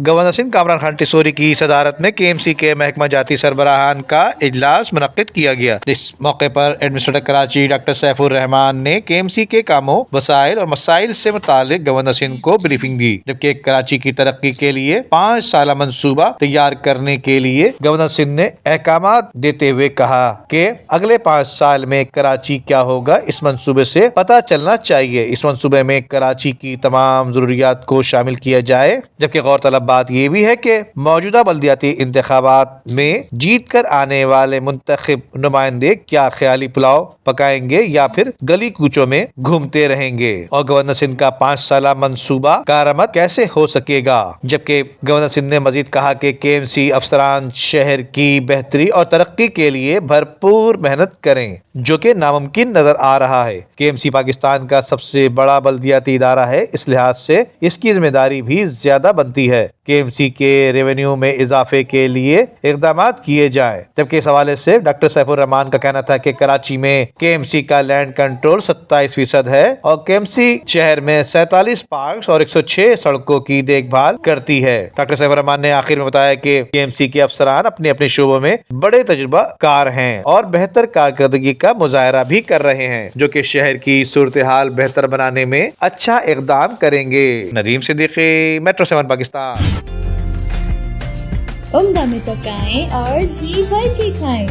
Governor Sindh Kamran Khan Tessori کی صدارت میں KMC کے محکمہ جاتی سربراہان کا اجلاس منعقد کیا گیا۔ اس موقع پر ایڈمنسٹریٹر کراچی ڈاکٹر سیف الرحمان نے KMC کے کاموں، وسائل اور مسائل سے متعلق گورنر سندھ کو بریفنگ دی، جبکہ کراچی کی ترقی کے لیے 5 سالہ منصوبہ تیار کرنے کے لیے گورنر سندھ نے احکامات دیتے ہوئے کہا کہ اگلے 5 سال میں کراچی کیا ہوگا اس منصوبے سے پتہ چلنا چاہیے۔ اس منصوبے میں کراچی کی تمام ضروریات کو شامل کیا جائے، جبکہ غور طلب بات یہ بھی ہے کہ موجودہ بلدیاتی انتخابات میں جیت کر آنے والے منتخب نمائندے کیا خیالی پلاؤ پکائیں گے یا پھر گلی کوچوں میں گھومتے رہیں گے، اور گورنر سندھ کا 5 سالہ منصوبہ کارآمد کیسے ہو سکے گا۔ جبکہ گورنر سندھ نے مزید کہا کہ KMC افسران شہر کی بہتری اور ترقی کے لیے بھرپور محنت کریں، جو کہ ناممکن نظر آ رہا ہے۔ KMC پاکستان کا سب سے بڑا بلدیاتی ادارہ ہے، اس لحاظ سے اس کی ذمہ داری بھی زیادہ بنتی ہے۔ KMC کے ریونیو میں اضافے کے لیے اقدامات کیے جائیں، جبکہ اس حوالے سے ڈاکٹر سیف الرحمان کا کہنا تھا کہ کراچی میں KMC کا لینڈ کنٹرول 27% ہے اور KMC شہر میں 47 پارکس اور 106 سڑکوں کی دیکھ بھال کرتی ہے۔ ڈاکٹر سیف الرحمان نے آخر میں بتایا کہ KMC کے افسران اپنے اپنے شعبوں میں بڑے تجربہ کار ہیں اور بہتر کارکردگی کا مظاہرہ بھی کر رہے ہیں، جو کہ شہر کی صورتحال بہتر بنانے میں اچھا اقدام کریں گے۔ ندیم صدیقی، میٹرو 7 پاکستان۔ عمدہ میں پکائیں اور جی بھر کے کھائیں۔